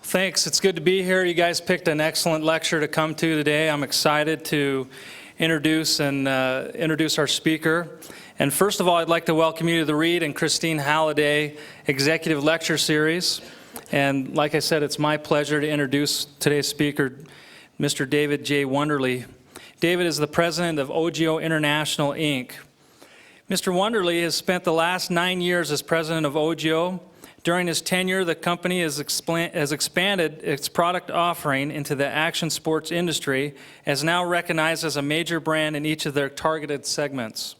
Thanks. It's good to be here. You guys picked an excellent lecture to come to today. I'm excited to introduce our speaker. And first of all, I'd like to welcome you to the Reed and Christine Halliday Executive Lecture Series. And like I said, it's my pleasure to introduce today's speaker, Mr. David J. Wunderli. David is the president of OGIO International, Inc. Mr. Wunderli has spent the last 9 years as president of OGIO. During his tenure, the company has expanded its product offering into the action sports industry, as now recognized as a major brand in each of their targeted segments.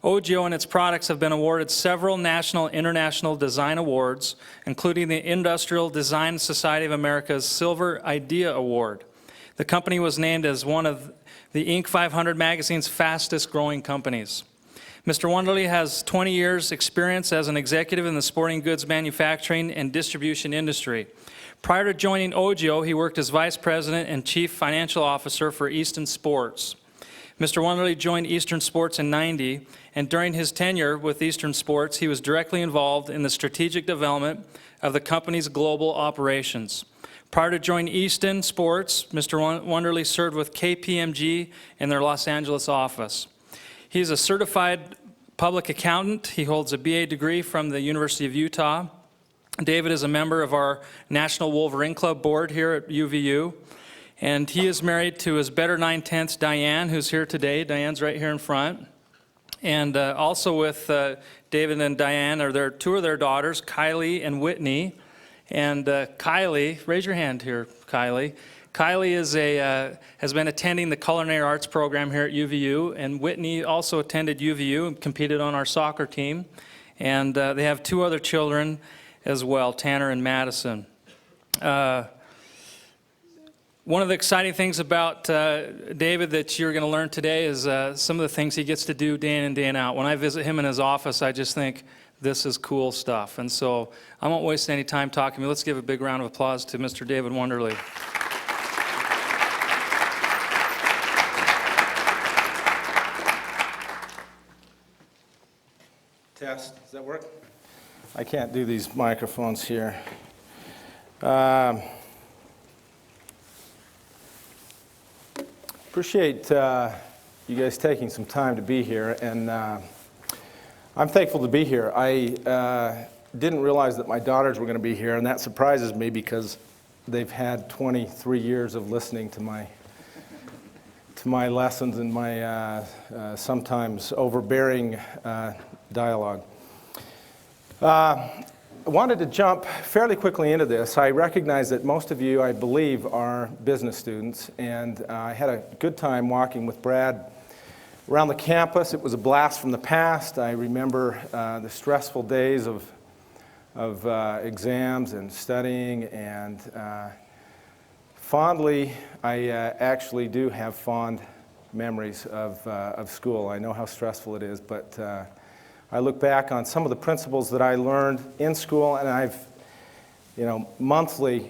OGIO and its products have been awarded several national and international design awards, including the Industrial Design Society of America's Silver Idea Award. The company was named as one of the Inc. 500 magazine's fastest growing companies. Mr. Wunderli has 20 years experience as an executive in the sporting goods manufacturing and distribution industry. Prior to joining OGIO, he worked as vice president and chief financial officer for Easton Sports. Mr. Wunderli joined Eastern Sports in '90, and during his tenure with Eastern Sports, he was directly involved in the strategic development of the company's global operations. Prior to joining Easton Sports, Mr. Wunderli served with KPMG in their Los Angeles office. He's a certified public accountant. He holds a BA degree from the University of Utah. David is a member of our National Wolverine Club board here at UVU. And he is married to his better 9/10 Diane, who's here today. Diane's right here in front. And also with David and Diane are two of their daughters, Kylie and Whitney. And Kylie, raise your hand here, Kylie. Kylie has been attending the Culinary Arts program here at UVU, and Whitney also attended UVU and competed on our soccer team. And they have two other children as well, Tanner and Madison. One of the exciting things about David that you're going to learn today is some of the things he gets to do day in and day out. When I visit him in his office, I just think, this is cool stuff. And so I won't waste any time talking to you. Let's give a big round of applause to Mr. David Wunderli. Test, does that work? I can't do these microphones here. Appreciate you guys taking some time to be here, and I'm thankful to be here. I didn't realize that my daughters were going to be here, and that surprises me because they've had 23 years of listening to my lessons and my sometimes overbearing dialogue. I wanted to jump fairly quickly into this. I recognize that most of you, I believe, are business students, and I had a good time walking with Brad around the campus. It was a blast from the past. I remember the stressful days of exams and studying, and fondly, I actually do have fond memories of school. I know how stressful it is, but I look back on some of the principles that I learned in school, and monthly,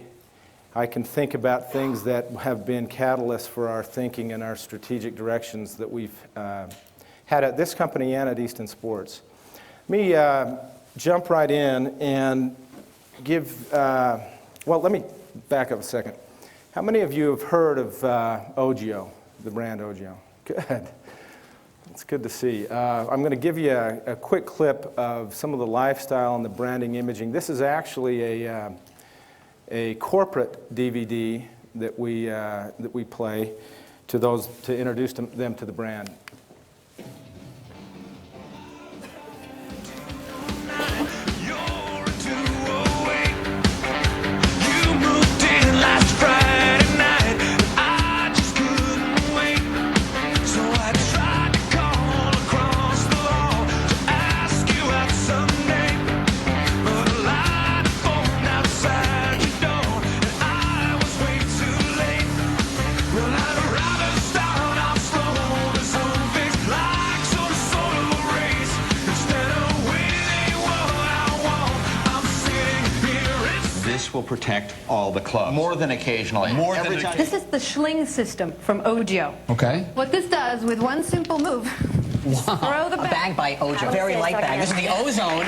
I can think about things that have been catalysts for our thinking and our strategic directions that we've had at this company and at Easton Sports. Let me jump right in and give, well, let me back up a second. How many of you have heard of OGIO, the brand OGIO? Good. It's good to see. I'm going to give you a quick clip of some of the lifestyle and the branding imaging. This is actually a corporate DVD that we play to those to introduce them to the brand. Will protect all the clubs. More than occasionally. More than occasionally. This is the Schling system from OGIO. Okay. What this does with one simple move, Wow. throw the A bag by OGIO. Very light bag. This is the ozone.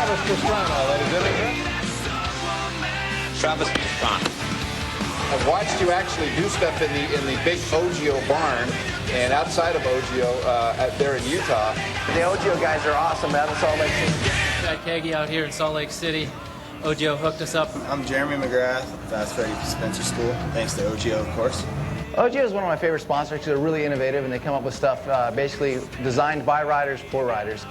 Travis Pastrana, ladies and gentlemen. Travis Pastrana. I've watched you actually do stuff in the big Ogio barn and outside of Ogio there in Utah. The Ogio guys are awesome out in Salt Lake City. Got Keggy out here in Salt Lake City. Ogio hooked us up. I'm Jeremy McGrath, Fast Freddy Spencer School. Thanks to Ogio, of course. Ogio is one of my favorite sponsors because they're really innovative and they come up with stuff basically designed by riders for riders.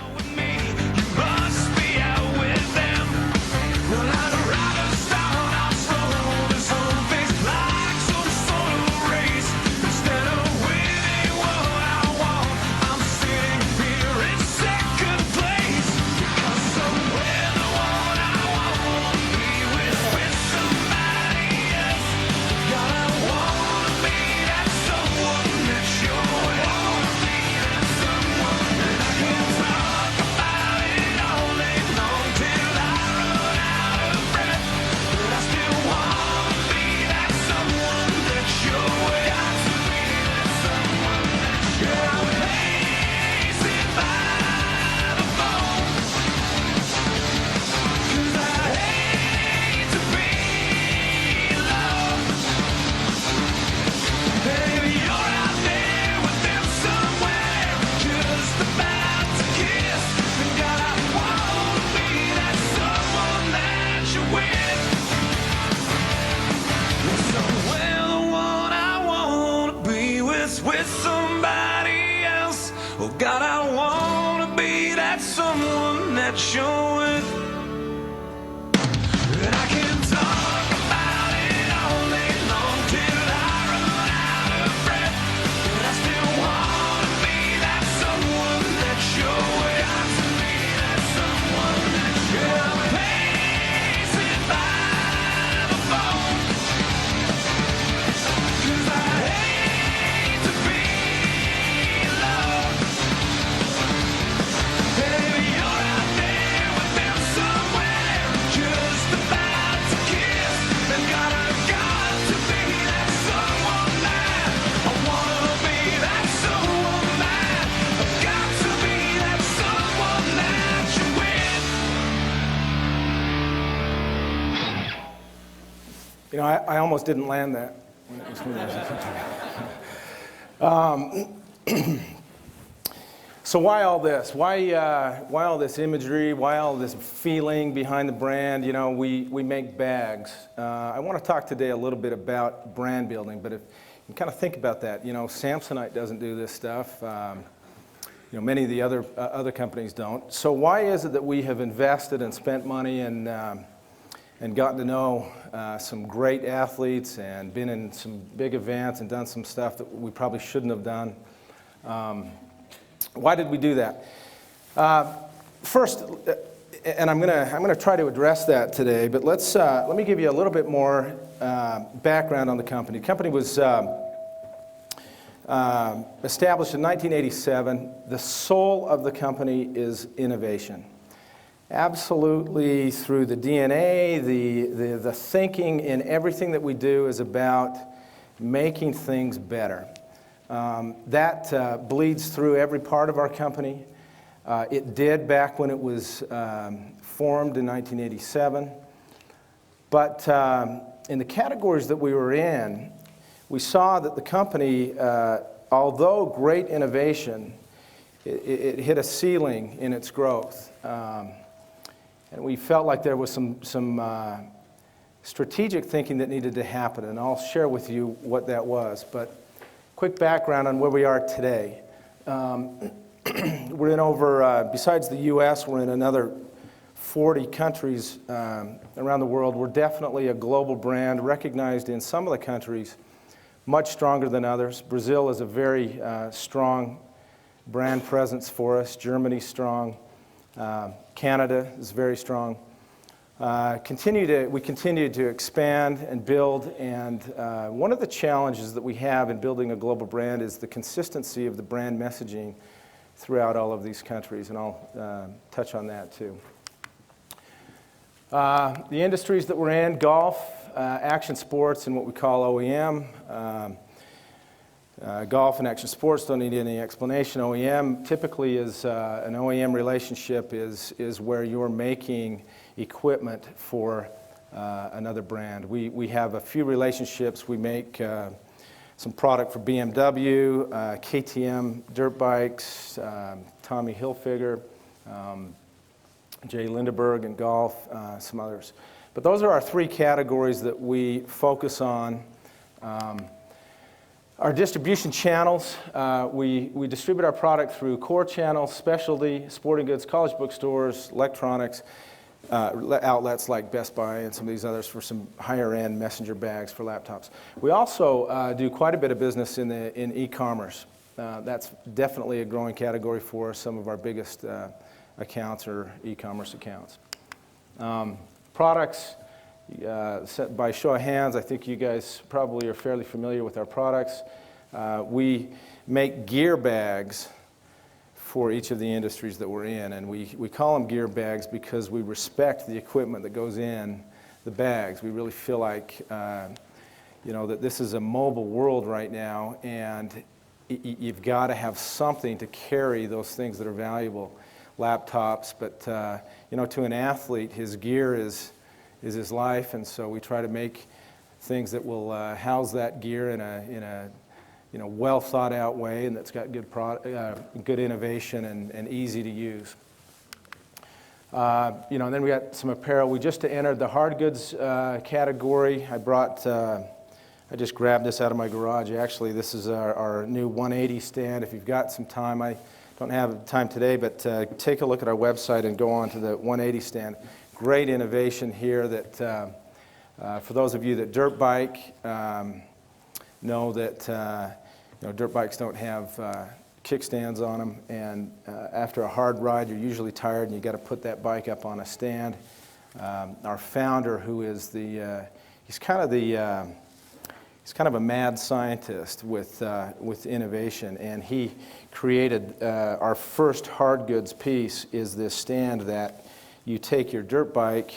With somebody else. Oh God, I wanna be that someone that you're with. And I can talk about it all day long till I run out of breath. But I still wanna be that someone that you're with. Got to be that someone that you're with. Pacing by the phone. 'Cause I hate to be alone. Baby, you're out there with them somewhere, just about to kiss. And got to be that someone that I wanna be, that someone that I've got to be, that someone that you're with. You know, I almost didn't land that. So why all this? Why all this imagery? Why all this feeling behind the brand? You know, we make bags. I want to talk today a little bit about brand building, but if you kind of think about that, you know, Samsonite doesn't do this stuff. You know, many of the other companies don't. So why is it that we have invested and spent money and gotten to know some great athletes and been in some big events and done some stuff that we probably shouldn't have done? Why did we do that? First, and I'm gonna try to address that today, but let me give you a little bit more background on the company. The company was established in 1987. The soul of the company is innovation. Absolutely, through the DNA, the thinking in everything that we do is about making things better. That bleeds through every part of our company. It did back when it was formed in 1987. But in the categories that we were in, we saw that the company, although great innovation, it hit a ceiling in its growth. And we felt like there was some strategic thinking that needed to happen, and I'll share with you what that was. But quick background on where we are today. We're in over, besides the U.S., we're in another 40 countries around the world. We're definitely a global brand, recognized in some of the countries, much stronger than others. Brazil is a very strong brand presence for us. Germany's strong. Canada is very strong. We continue to expand and build, and one of the challenges that we have in building a global brand is the consistency of the brand messaging throughout all of these countries, and I'll touch on that too. The industries that we're in: golf, action sports, and what we call OEM. Golf and action sports don't need any explanation. OEM typically is an OEM relationship is where you're making equipment for another brand. We have a few relationships. We make some product for BMW, KTM dirt bikes, Tommy Hilfiger, J Wunderli in golf, some others. But those are our three categories that we focus on. Our distribution channels, we distribute our product through core channels, specialty, sporting goods, college bookstores, electronics, outlets like Best Buy and some of these others for some higher end messenger bags for laptops. We also do quite a bit of business in e-commerce. That's definitely a growing category for us. Some of our biggest accounts are e-commerce accounts. Products, by show of hands, I think you guys probably are fairly familiar with our products. We make gear bags for each of the industries that we're in, and we call them gear bags because we respect the equipment that goes in the bags. We really feel like that this is a mobile world right now, and you've got to have something to carry those things that are valuable. Laptops, but to an athlete, his gear is his life, and so we try to make things that will house that gear in a well thought out way, and that's got good innovation and easy to use. And then we got some apparel. We just entered the hard goods category. I just grabbed this out of my garage. Actually, this is our new 180 stand. If you've got some time, I don't have time today, but take a look at our website and go on to the 180 stand. Great innovation here that for those of you that dirt bike know that dirt bikes don't have kickstands on them, and after a hard ride you're usually tired and you got to put that bike up on a stand. Our founder, who is he's kind of a mad scientist with innovation, and he created our first hard goods piece is this stand that you take your dirt bike.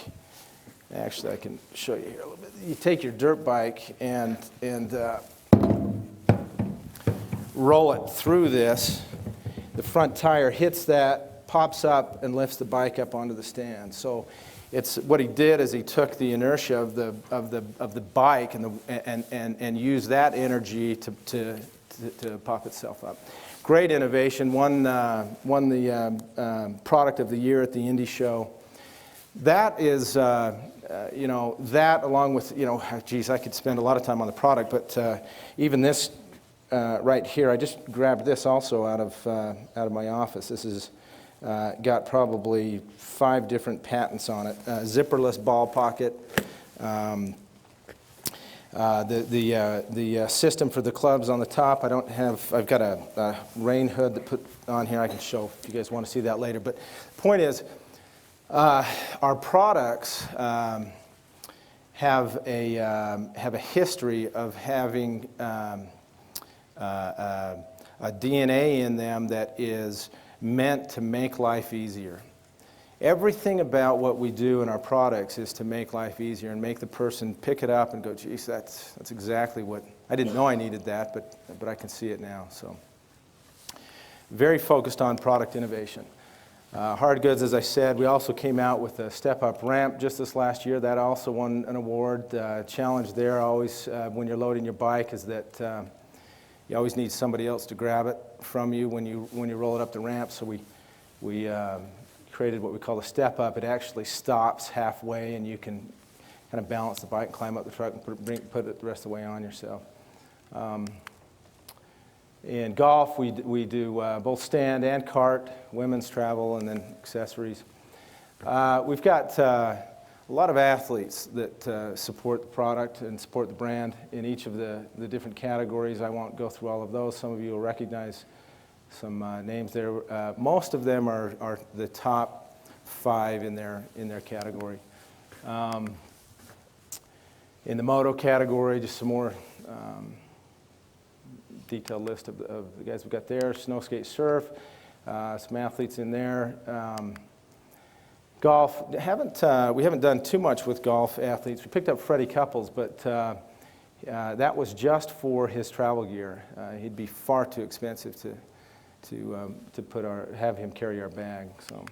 Actually, I can show you here a little bit. You take your dirt bike and roll it through this. The front tire hits that, pops up, and lifts the bike up onto the stand. So it's what he did is he took the inertia of the bike and used that energy to pop itself up. Great innovation. Won the product of the year at the Indy show. That is, that along with, geez, I could spend a lot of time on the product, but even this right here, I just grabbed this also out of my office. This is got probably 5 different patents on it. Zipperless ball pocket. The system for the clubs on the top. I've got a rain hood that put on here. I can show if you guys want to see that later. But the point is, our products have a history of having a DNA in them that is meant to make life easier. Everything about what we do in our products is to make life easier and make the person pick it up and go, geez, that's exactly what, I didn't know I needed that, but I can see it now. So very focused on product innovation. Hard goods, as I said, we also came out with a step-up ramp just this last year. That also won an award. Challenge there always when you're loading your bike is that you always need somebody else to grab it from you when you roll it up the ramp. So we created what we call a step-up. It actually stops halfway, and you can kind of balance the bike, climb up the truck, and put it the rest of the way on yourself. In golf, we do both stand and cart, women's travel, and then accessories. We've got a lot of athletes that support the product and support the brand in each of the different categories. I won't go through all of those. Some of you will recognize some names there. Most of them are the top 5 in their category. In the moto category, just some more detailed list of the guys we've got there. Snow skate, surf, some athletes in there. Golf, we haven't done too much with golf athletes. We picked up Freddie Couples, but That was just for his travel gear. He'd be far too expensive to have him carry our bag. So,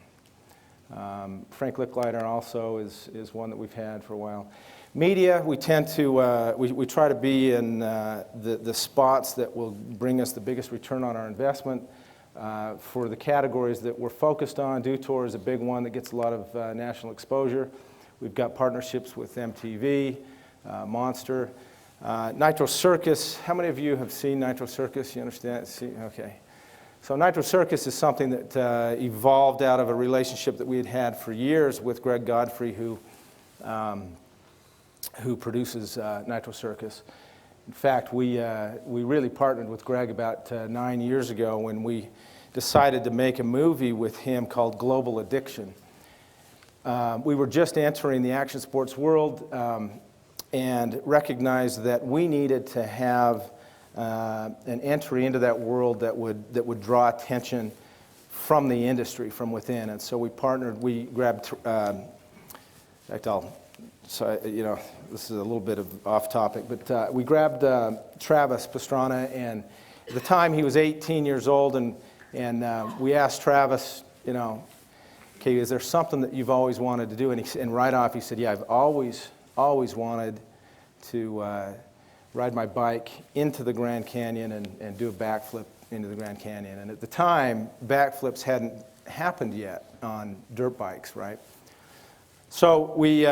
Frank Licklider also is one that we've had for a while. Media, we tend to we try to be in the spots that will bring us the biggest return on our investment. For the categories that we're focused on, Dew Tour is a big one that gets a lot of national exposure. We've got partnerships with MTV, Monster. Nitro Circus, how many of you have seen Nitro Circus? You understand? Okay. So Nitro Circus is something that evolved out of a relationship that we had had for years with Greg Godfrey, who produces Nitro Circus. In fact, we really partnered with Greg about 9 years ago when we decided to make a movie with him called Global Addiction. We were just entering the action sports world and recognized that we needed to have an entry into that world that would draw attention from the industry, from within. And so we partnered, we grabbed, in fact, this is a little bit of off topic, but we grabbed Travis Pastrana, and at the time he was 18 years old, and we asked Travis, okay, is there something that you've always wanted to do? And right off he said, yeah, I've always wanted to ride my bike into the Grand Canyon and do a backflip into the Grand Canyon. And at the time, backflips hadn't happened yet on dirt bikes, right? So we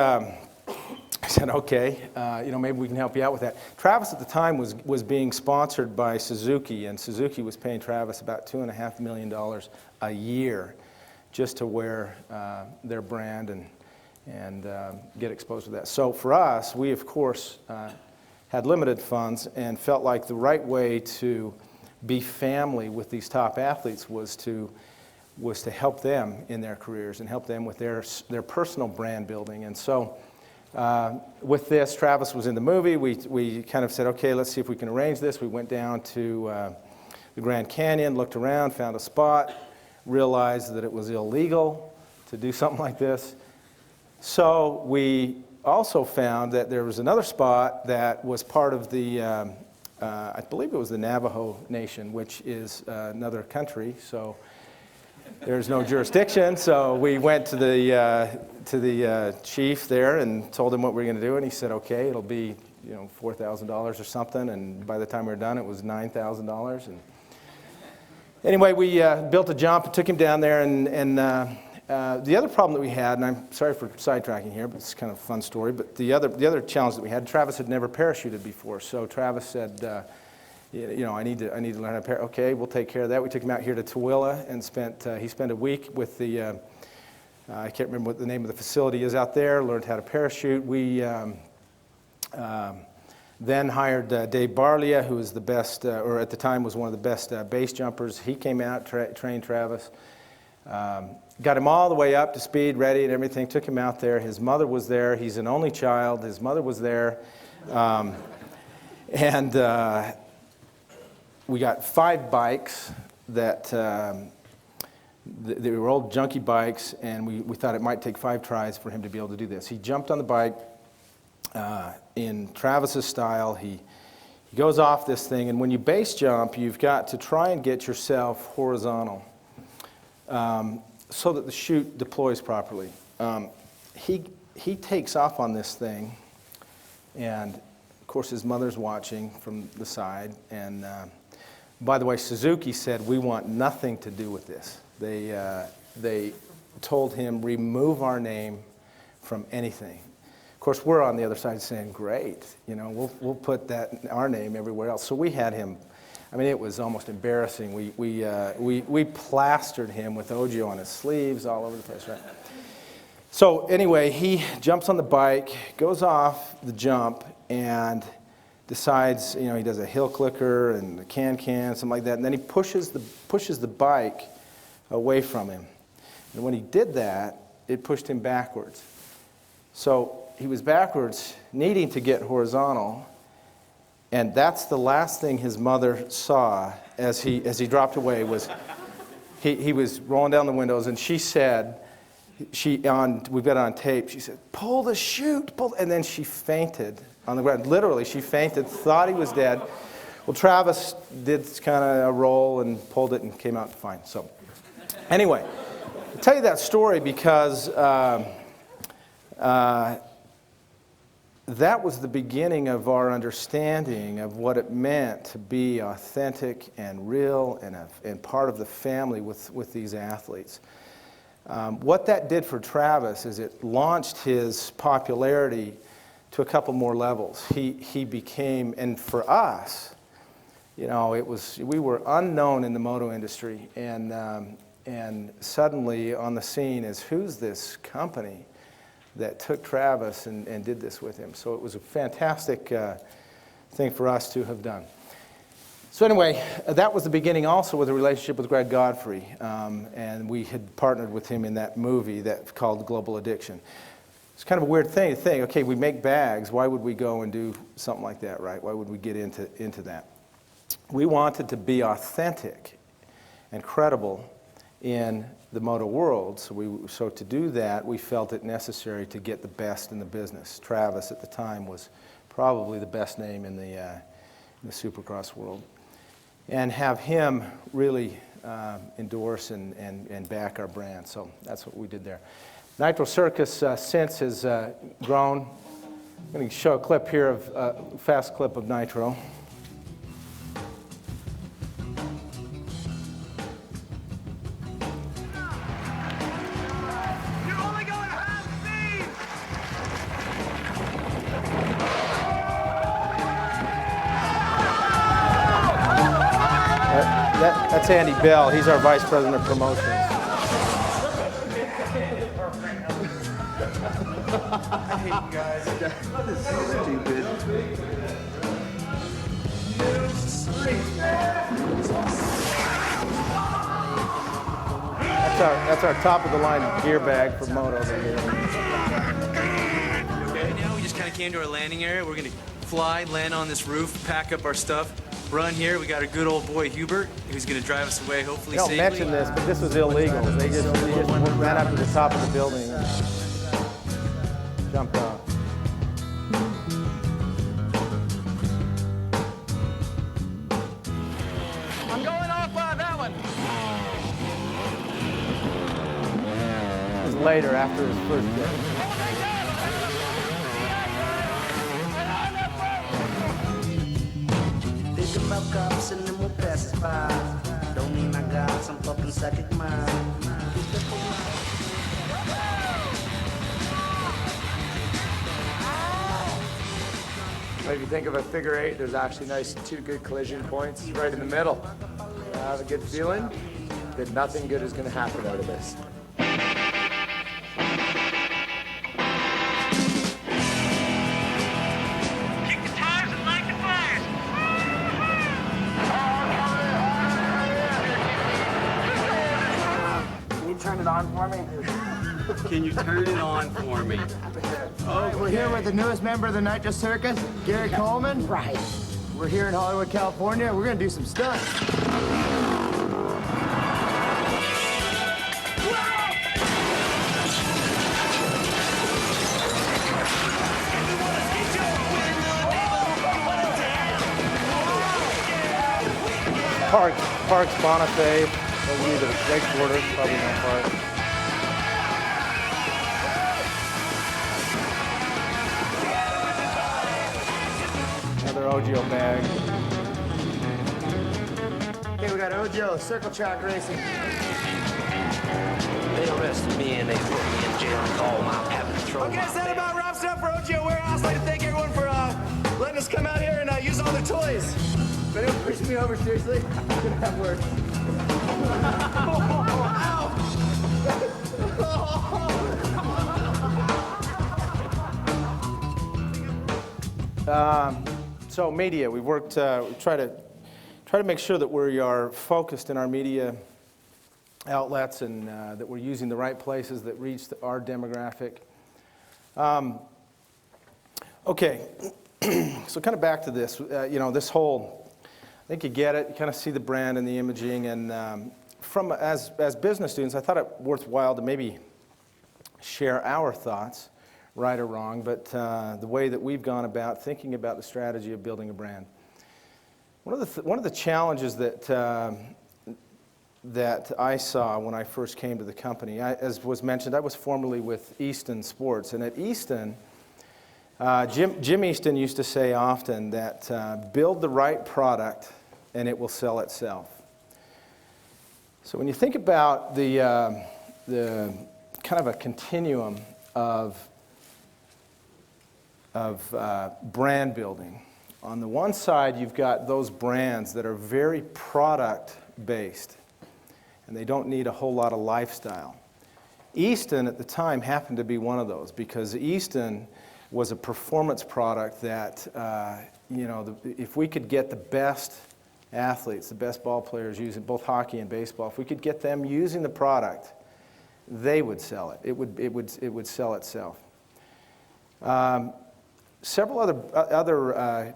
said, okay, maybe we can help you out with that. Travis at the time was being sponsored by Suzuki, and Suzuki was paying Travis about $2.5 million a year just to wear their brand and get exposed to that. So for us, we of course had limited funds and felt like the right way to be family with these top athletes was to help them in their careers and help them with their personal brand building. And so with this, Travis was in the movie. We kind of said, okay, let's see if we can arrange this. We went down to the Grand Canyon, looked around, found a spot, realized that it was illegal to do something like this. So we also found that there was another spot that was part of the, I believe it was the Navajo Nation, which is another country, so there's no jurisdiction. So we went to the chief there and told him what we were going to do, and he said, okay, it'll be $4,000 or something, and by the time we were done, it was $9,000. And anyway, we built a jump and took him down there, and the other problem that we had, and I'm sorry for sidetracking here, but it's kind of a fun story, but the other challenge that we had, Travis had never parachuted before, so Travis said, I need to learn how to parachute. Okay, we'll take care of that. We took him out here to Tooele and he spent a week with the, I can't remember what the name of the facility is out there, learned how to parachute. We then hired Dave Barlia, who was the best, or at the time was one of the best base jumpers. He came out, trained Travis. Got him all the way up to speed, ready and everything, took him out there. His mother was there. He's an only child. His mother was there. We got 5 bikes that they were old junky bikes, and we thought it might take 5 tries for him to be able to do this. He jumped on the bike in Travis's style. He goes off this thing, and when you base jump, you've got to try and get yourself horizontal so that the chute deploys properly. He takes off on this thing, and of course his mother's watching from the side. And by the way, Suzuki said, we want nothing to do with this. They told him, remove our name from anything. Of course, we're on the other side saying, great, we'll put our name everywhere else. So we had him. I mean, it was almost embarrassing. We plastered him with Ogio on his sleeves all over the place, right? So anyway, he jumps on the bike, goes off the jump, and decides, he does a hill clicker and a can, something like that, and then he pushes the bike away from him. And when he did that, it pushed him backwards. So he was backwards, needing to get horizontal. And that's the last thing his mother saw as he dropped away was he was rolling down the windows, and she said, we've got it on tape, she said, pull the chute, pull, and then she fainted on the ground. Literally, she fainted, thought he was dead. Well, Travis did kind of a roll and pulled it and came out fine. So anyway, I'll tell you that story because that was the beginning of our understanding of what it meant to be authentic and real and part of the family with these athletes. What that did for Travis is it launched his popularity to a couple more levels. He became, and for us, you know, we were unknown in the moto industry, and suddenly on the scene is, who's this company that took Travis and did this with him? So it was a fantastic thing for us to have done. So anyway, that was the beginning also with a relationship with Greg Godfrey, and we had partnered with him in that movie that called Global Addiction. It's kind of a weird thing to think, okay, we make bags, why would we go and do something like that, right? Why would we get into that? We wanted to be authentic and credible in the moto world, so to do that, we felt it necessary to get the best in the business. Travis at the time was probably the best name in the Supercross world, and have him really endorse and back our brand. So that's what we did there. Nitro Circus since has grown. I'm going to show a clip here of a fast clip of Nitro. That's Andy Bell. He's our Vice President of Promotions. I hate you guys. This is stupid. That's our top of the line gear bag for motos. Okay, now we just kind of came to our landing area. We're gonna fly, land on this roof, pack up our stuff, run here. We got our good old boy Hubert, who's gonna drive us away, hopefully They don't safely. mention this, but this was illegal. They just ran up to the top of the building and jumped off. I'm going off that one. This was later, after his first day. Think about cops and them will pass us by. Don't mean I got some fucking psychic mind. If you think of a figure eight, there's actually two good collision points right in the middle. I have a good feeling that nothing good is going to happen out of this. Kick the tires and light the fires. Can you turn it on for me? Can you turn it on for me? We're here with the newest member of the Nitro Circus, Gary Coleman. Right. We're here in Hollywood, California. We're going to do some stunts. Parks Bonifay, those are the wakeboarders, probably not Parks. Another OGO bag. Okay, we got Ojo, circle track racing. They arrested me and they put me in jail and called my patrol. Okay, so that about wraps it up for OGO Warehouse. I'd like to thank everyone for letting us come out here and use all their toys. If anyone pushes me over, seriously, I'm gonna have words. So media, we worked. We try to make sure that we are focused in our media outlets and that we're using the right places that reach our demographic. Okay, so kind of back to this. This whole. I think you get it. You kind of see the brand and the imaging, and as business students, I thought it worthwhile to maybe share our thoughts, right or wrong, but the way that we've gone about thinking about the strategy of building a brand. One of the challenges that I saw when I first came to the company, as was mentioned, I was formerly with Easton Sports, and at Easton, Jim Easton used to say often that build the right product and it will sell itself. So when you think about the kind of a continuum of brand building, on the one side you've got those brands that are very product based and they don't need a whole lot of lifestyle. Easton at the time happened to be one of those because Easton was a performance product that, if we could get the best athletes, the best ball players using both hockey and baseball, if we could get them using the product, they would sell it. It would sell itself. Several other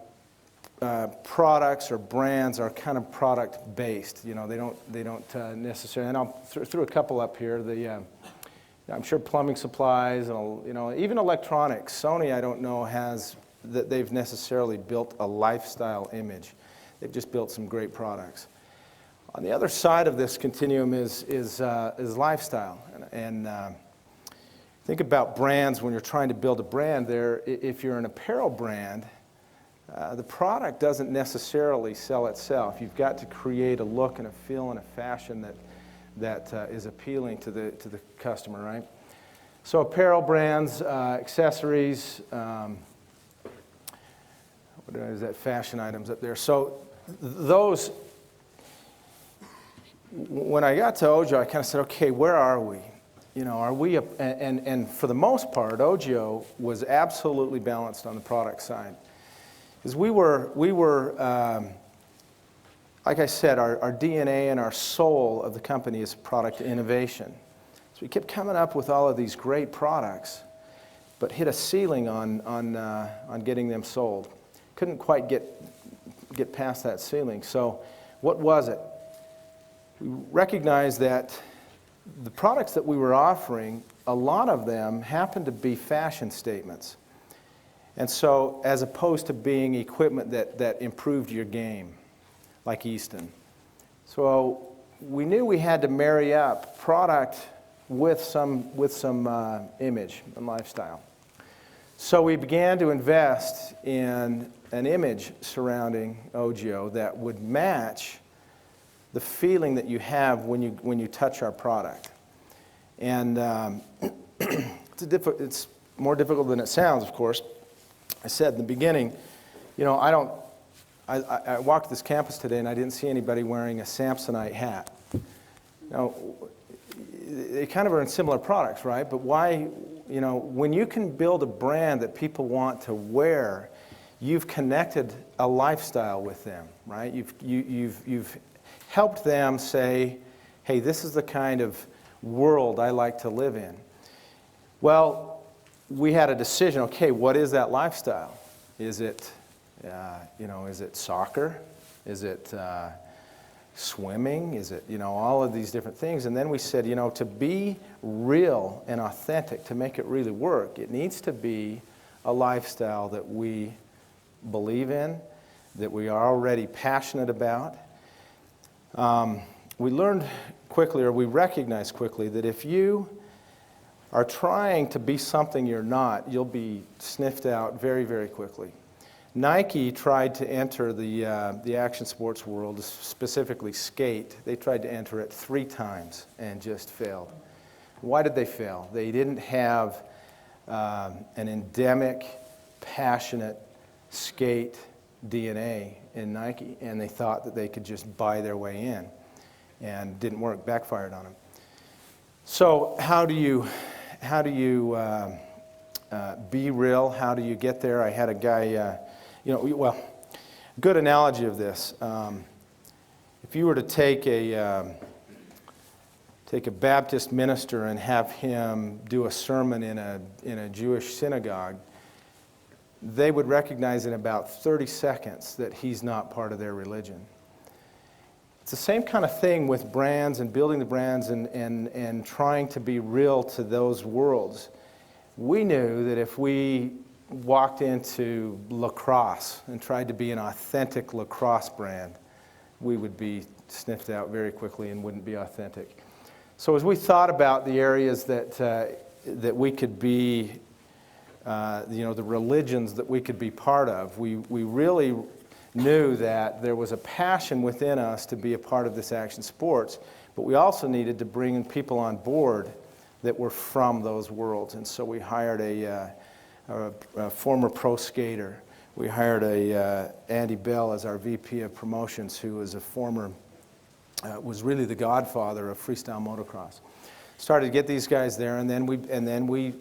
products or brands are kind of product based. They don't necessarily. And I'll throw a couple up here. I'm sure plumbing supplies, and even electronics. Sony, I don't know, that they've necessarily built a lifestyle image. They've just built some great products. On the other side of this continuum is lifestyle, and think about brands when you're trying to build a brand. If you're an apparel brand, the product doesn't necessarily sell itself. You've got to create a look and a feel and a fashion that is appealing to the customer, right? So apparel brands, accessories, what is that, fashion items up there. So those, when I got to Ogio, I kind of said, okay, where are we? Are we, and for the most part, Ogio was absolutely balanced on the product side. Because we were like I said, our DNA and our soul of the company is product innovation. So we kept coming up with all of these great products, but hit a ceiling on getting them sold. Couldn't quite get past that ceiling. So what was it? We recognized that the products that we were offering, a lot of them happened to be fashion statements. And so as opposed to being equipment that improved your game, like Easton. So we knew we had to marry up product with some image and lifestyle. So we began to invest in an image surrounding Ogio that would match the feeling that you have when you touch our product. And it's more difficult than it sounds, of course. I said in the beginning, I walked this campus today and I didn't see anybody wearing a Samsonite hat. They kind of are in similar products, right? But why, when you can build a brand that people want to wear, you've connected a lifestyle with them, right? You've helped them say, hey, this is the kind of world I like to live in. Well, we had a decision, okay, what is that lifestyle? Is it soccer? Is it swimming? Is it, all of these different things? And then we said, to be real and authentic, to make it really work, it needs to be a lifestyle that we believe in, that we are already passionate about. We learned quickly, or we recognized quickly, that if you are trying to be something you're not, you'll be sniffed out very, very quickly. Nike tried to enter the action sports world, specifically skate. They tried to enter it 3 times and just failed. Why did they fail? They didn't have an endemic, passionate skate DNA in Nike, and they thought that they could just buy their way in, and didn't work, backfired on them. So how do you be real? How do you get there? I had a guy, good analogy of this. If you were to take a Baptist minister and have him do a sermon in a Jewish synagogue, they would recognize in about 30 seconds that he's not part of their religion. It's the same kind of thing with brands and building the brands and trying to be real to those worlds. We knew that if we walked into lacrosse and tried to be an authentic lacrosse brand, we would be sniffed out very quickly and wouldn't be authentic. So as we thought about the areas that we could be, the religions that we could be part of, we really knew that there was a passion within us to be a part of this action sports, but we also needed to bring people on board that were from those worlds. And so we hired a former pro skater. We hired Andy Bell as our VP of promotions, who was a former, was really the godfather of freestyle motocross. Started to get these guys there, and then we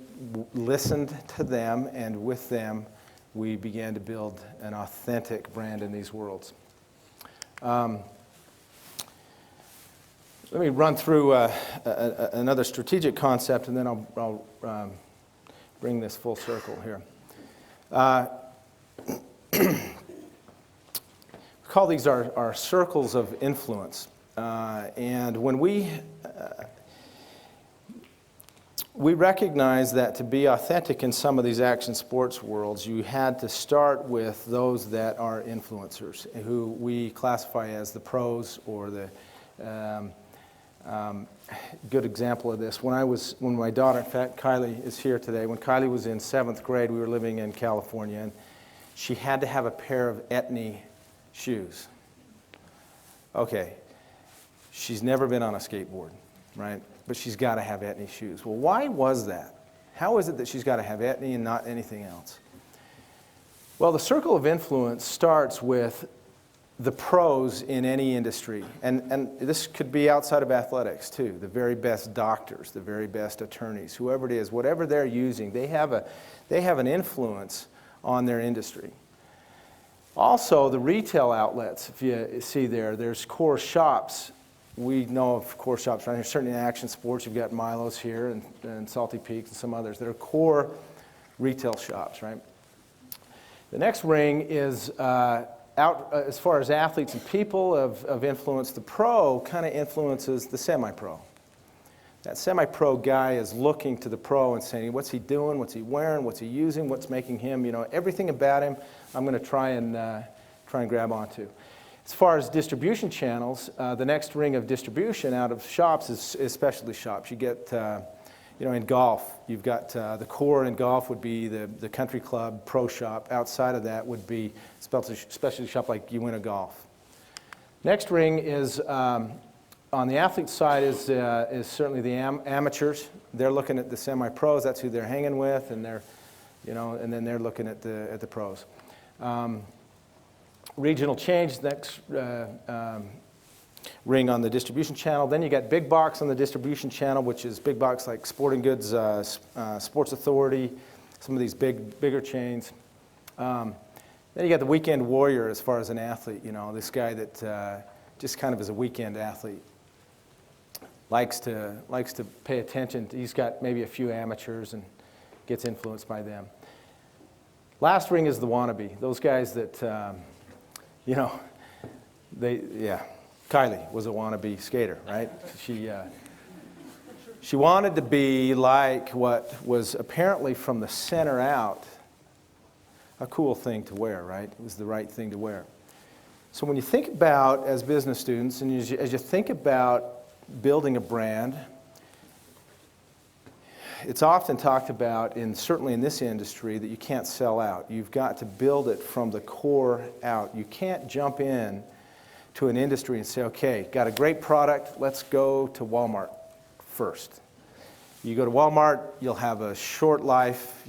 listened to them, and with them, we began to build an authentic brand in these worlds. Let me run through another strategic concept, and then I'll bring this full circle here. We call these our circles of influence. And when we recognize that to be authentic in some of these action sports worlds, you had to start with those that are influencers, who we classify as the pros, or the good example of this. When my daughter, in fact, Kylie is here today. When Kylie was in 7th grade, we were living in California, and she had to have a pair of Etny shoes. Okay, she's never been on a skateboard, right? But she's got to have Etny shoes. Well, why was that? How is it that she's got to have Etny and not anything else? Well, the circle of influence starts with the pros in any industry, and this could be outside of athletics too. The very best doctors, the very best attorneys, whoever it is, whatever they're using, they have an influence on their industry. Also, the retail outlets, if you see there's core shops. We know of core shops around here. Certainly in action sports, you've got Milo's here and Salty Peaks and some others. They're core retail shops, right? The next ring is as far as athletes and people of influence. The pro kind of influences the semi-pro. That semi-pro guy is looking to the pro and saying, what's he doing, what's he wearing, what's he using, what's making him, everything about him, I'm going to try and grab onto. As far as distribution channels, the next ring of distribution out of shops is specialty shops. You get, in golf, you've got the core in golf would be the country club pro shop. Outside of that would be specialty shop like You Win a Golf. Next ring is, on the athlete side, is certainly the amateurs. They're looking at the semi-pros. That's who they're hanging with, and and then they're looking at the pros. Regional change, next ring on the distribution channel. Then you got big box on the distribution channel, which is big box like Sporting Goods, Sports Authority, some of these bigger chains. Then you got the weekend warrior as far as an athlete, this guy that just kind of is a weekend athlete. Likes to pay attention. He's got maybe a few amateurs and gets influenced by them. Last ring is the wannabe. Those guys that, Kylie was a wannabe skater, right? She wanted to be like what was apparently from the center out a cool thing to wear, right? It was the right thing to wear. So when you think about, as business students, and as you think about building a brand, it's often talked about, certainly in this industry, that you can't sell out. You've got to build it from the core out. You can't jump in to an industry and say, okay, got a great product, let's go to Walmart first. You go to Walmart, you'll have a short life,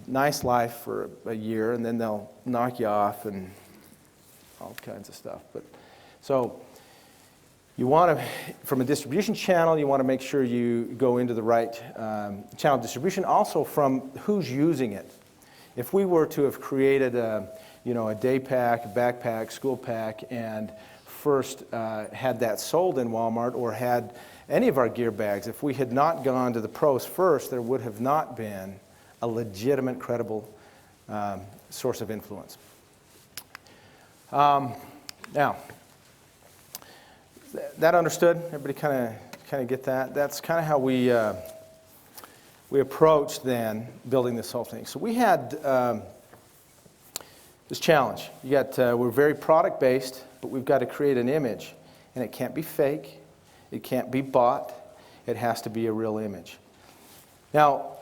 nice life for a year, and then they'll knock you off and all kinds of stuff. So you want to, from a distribution channel, you want to make sure you go into the right channel of distribution. Also from who's using it. If we were to have created a day pack, a backpack, school pack, and first had that sold in Walmart, or had any of our gear bags, if we had not gone to the pros first, there would have not been a legitimate, credible source of influence. Now, That understood? Everybody kind of get that? That's kind of how we approached then building this whole thing. So we had this challenge. We're very product based, but we've got to create an image, and it can't be fake, it can't be bought, it has to be a real image. Now,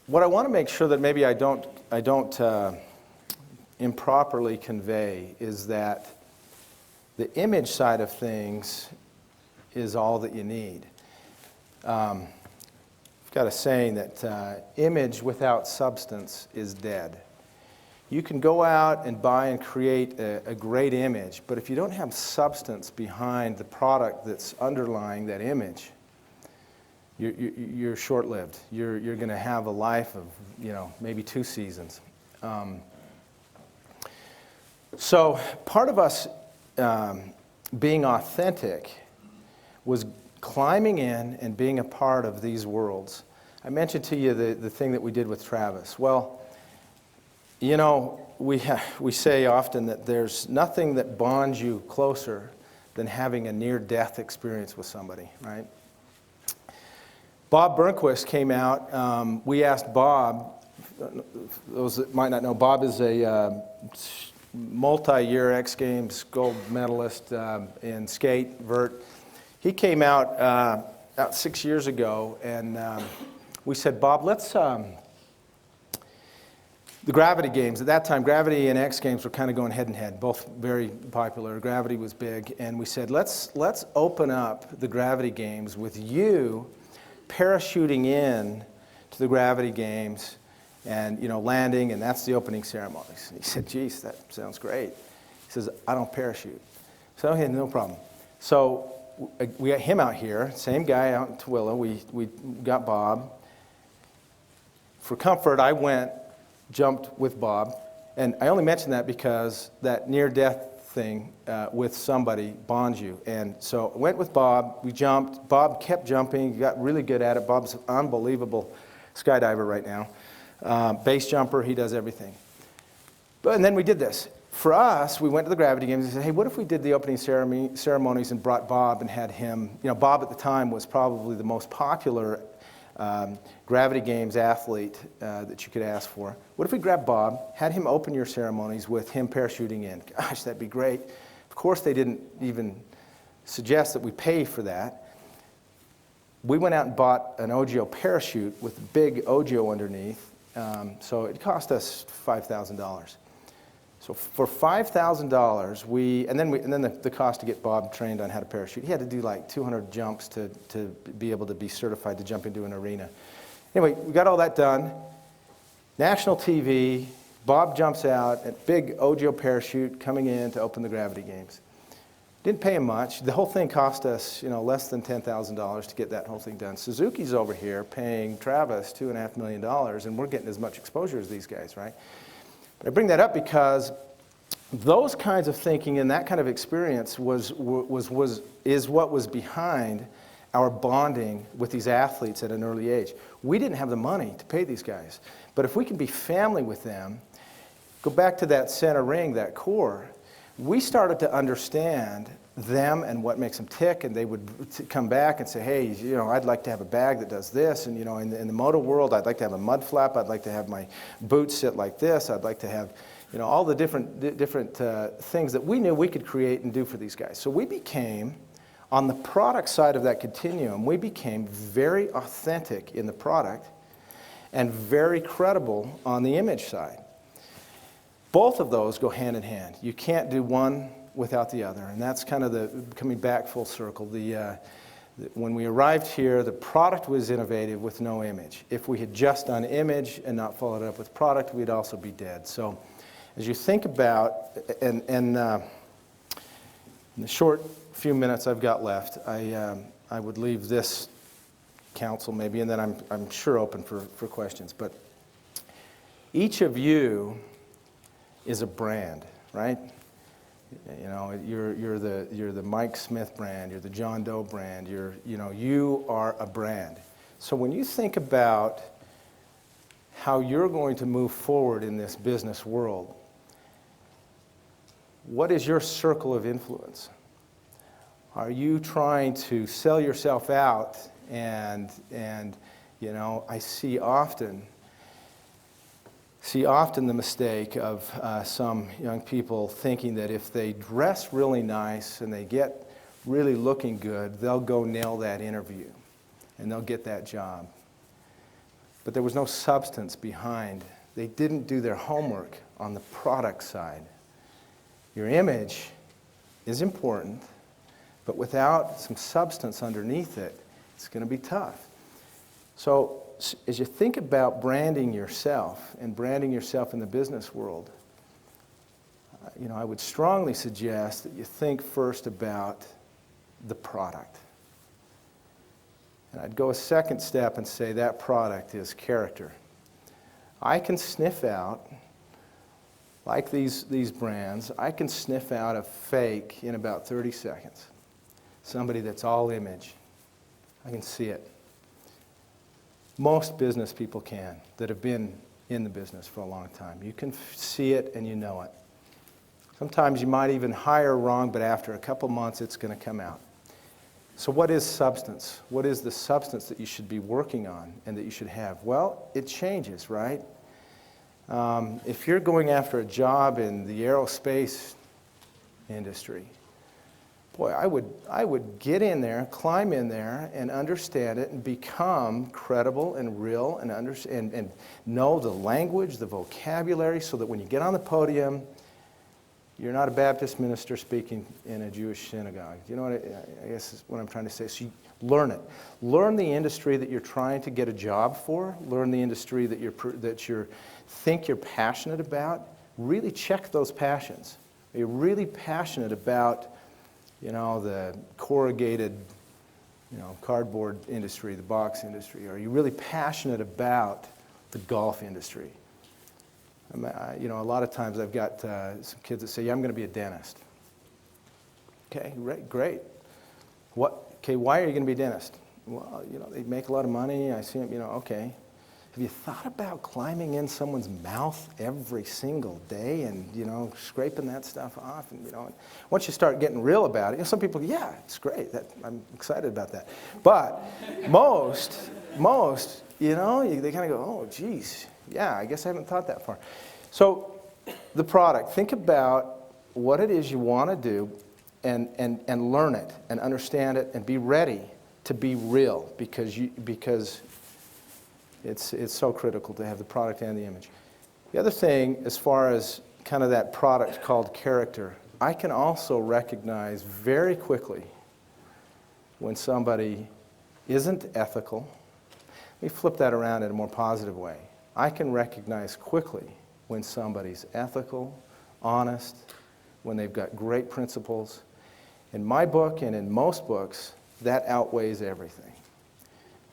what I want to make sure that maybe I don't improperly convey is that the image side of things is all that you need. I've got a saying that image without substance is dead. You can go out and buy and create a great image, but if you don't have substance behind the product that's underlying that image, you're short-lived. You're going to have a life of, maybe 2 seasons. So part of us being authentic was climbing in and being a part of these worlds. I mentioned to you the thing that we did with Travis. Well, we say often that there's nothing that bonds you closer than having a near-death experience with somebody, right? Bob Burnquist came out. We asked Bob, those that might not know, Bob is a multi-year X Games gold medalist in skate, vert. He came out about 6 years ago, and we said, Bob, let's, the Gravity Games, at that time, Gravity and X Games were kind of going head and head, both very popular. Gravity was big, and we said, let's open up the Gravity Games with you parachuting in to the Gravity Games and landing, and that's the opening ceremonies. He said, geez, that sounds great. He says, I don't parachute. So, okay, no problem. So we got him out here, same guy out in Tooele. We got Bob. For comfort, I jumped with Bob, and I only mention that because that near-death thing with somebody bonds you. And so I went with Bob, we jumped, Bob kept jumping, got really good at it. Bob's an unbelievable skydiver right now. Base jumper, he does everything. And then we did this. For us, we went to the Gravity Games and said, hey, what if we did the opening ceremonies and brought Bob and had him, Bob at the time was probably the most popular Gravity Games athlete that you could ask for. What if we grabbed Bob, had him open your ceremonies with him parachuting in? Gosh, that'd be great. Of course, they didn't even suggest that we pay for that. We went out and bought an OGIO parachute with a big OGIO underneath, so it cost us $5,000. So for $5,000, and then the cost to get Bob trained on how to parachute. He had to do like 200 jumps to be able to be certified to jump into an arena. Anyway, we got all that done. National TV, Bob jumps out, a big OGIO parachute coming in to open the Gravity Games. Didn't pay him much. The whole thing cost us, less than $10,000 to get that whole thing done. Suzuki's over here paying Travis $2.5 million, and we're getting as much exposure as these guys, right? I bring that up because those kinds of thinking and that kind of experience is what was behind our bonding with these athletes at an early age. We didn't have the money to pay these guys, but if we can be family with them, go back to that center ring, that core, we started to understand them and what makes them tick, and they would come back and say, hey, I'd like to have a bag that does this, and in the moto world, I'd like to have a mud flap, I'd like to have my boots sit like this, I'd like to have, all the different things that we knew we could create and do for these guys. So we became, on the product side of that continuum, we became very authentic in the product and very credible on the image side. Both of those go hand in hand. You can't do one without the other, and that's kind of the coming back full circle. When we arrived here, the product was innovative with no image. If we had just done image and not followed it up with product, we'd also be dead. So as you think about, and in the short few minutes I've got left, I would leave this council maybe, and then I'm sure open for questions. But each of you is a brand, right? You're the Mike Smith brand, you're the John Doe brand, you are a brand. So when you think about how you're going to move forward in this business world, what is your circle of influence? Are you trying to sell yourself out? And you know, I see often the mistake of some young people thinking that if they dress really nice and they get really looking good, they'll go nail that interview and they'll get that job. But there was no substance behind. They didn't do their homework on the product side. Your image is important, but without some substance underneath it, it's going to be tough. So as you think about branding yourself and branding yourself in the business world, you know, I would strongly suggest that you think first about the product. And I'd go a second step and say that product is character. I can sniff out, like these brands, I can sniff out a fake in about 30 seconds. Somebody that's all image. I can see it. Most business people can that have been in the business for a long time. You can see it and you know it. Sometimes you might even hire wrong, but after a couple months it's going to come out. So what is substance? What is the substance that you should be working on and that you should have? Well, it changes, right? If you're going after a job in the aerospace industry, boy, I would get in there, climb in there, and understand it and become credible and real and know the language, the vocabulary, so that when you get on the podium, you're not a Baptist minister speaking in a Jewish synagogue. You know what I guess is what I'm trying to say. So you learn it. Learn the industry that you're trying to get a job for. Learn the industry that you think you're passionate about. Really check those passions. Are you really passionate about, you know, the corrugated, you know, cardboard industry, the box industry? Are you really passionate about the golf industry? You know, a lot of times I've got some kids that say, yeah, I'm going to be a dentist. Okay, great. Okay, why are you going to be a dentist? Well, you know, they make a lot of money. I see them, you know, okay. Have you thought about climbing in someone's mouth every single day and, you know, scraping that stuff off? And, you know, once you start getting real about it, you know, some people go, yeah, it's great. I'm excited about that. But most, you know, they kind of go, oh, geez, yeah, I guess I haven't thought that far. So the product, think about what it is you want to do and learn it and understand it and be ready to be real because it's so critical to have the product and the image. The other thing, as far as kind of that product called character, I can also recognize very quickly when somebody isn't ethical. Let me flip that around in a more positive way. I can recognize quickly when somebody's ethical, honest, when they've got great principles. In my book and in most books, that outweighs everything.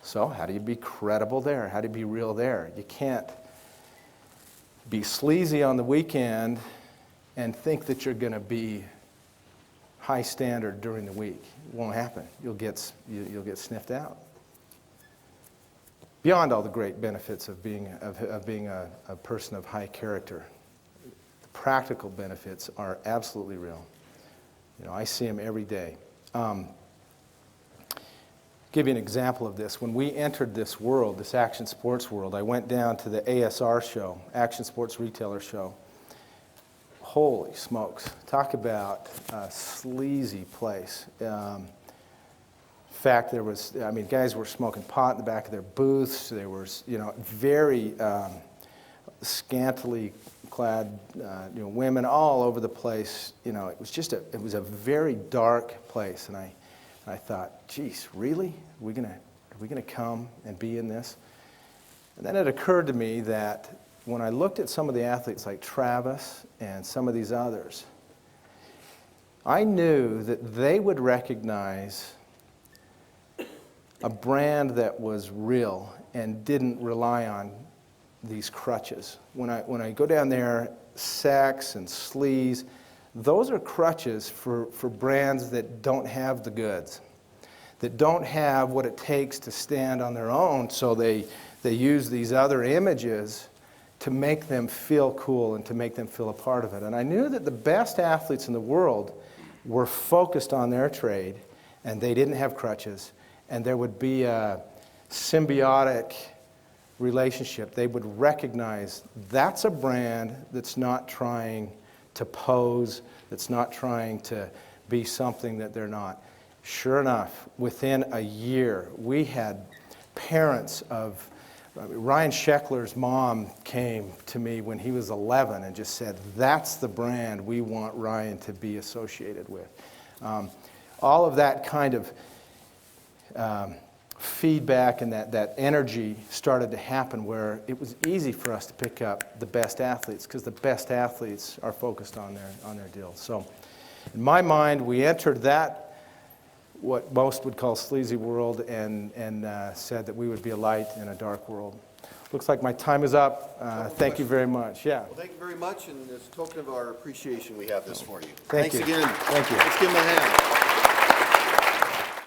So how do you be credible there? How do you be real there? You can't be sleazy on the weekend and think that you're going to be high standard during the week. It won't happen. You'll get sniffed out. Beyond all the great benefits of being a person of high character, the practical benefits are absolutely real. You know, I see them every day. Give you an example of this. When we entered this world, this action sports world, I went down to the ASR show, Action Sports Retailer show. Holy smokes. Talk about a sleazy place. In fact, guys were smoking pot in the back of their booths. There were, you know, very scantily clad, you know, women all over the place. You know, it was a very dark place, and I thought, geez, really? Are we gonna come and be in this? And then it occurred to me that when I looked at some of the athletes like Travis and some of these others, I knew that they would recognize a brand that was real and didn't rely on these crutches. When I go down there, sex and sleaze, those are crutches for brands that don't have the goods, that don't have what it takes to stand on their own, so they use these other images to make them feel cool and to make them feel a part of it. And I knew that the best athletes in the world were focused on their trade and they didn't have crutches, and there would be a symbiotic relationship. They would recognize that's a brand that's not trying to pose, that's not trying to be something that they're not. Sure enough, within a year, we had parents of Ryan Sheckler's mom came to me when he was 11 and just said, that's the brand we want Ryan to be associated with. All of that kind of feedback and that energy started to happen where it was easy for us to pick up the best athletes because the best athletes are focused on their deal. So in my mind, we entered that, what most would call sleazy world, and said that we would be a light in a dark world. Looks like my time is up. Thank you very much. Yeah. Well, thank you very much, and as a token of our appreciation, we have this for you. Thank Thanks you. again. Thank you. Let's give him a hand.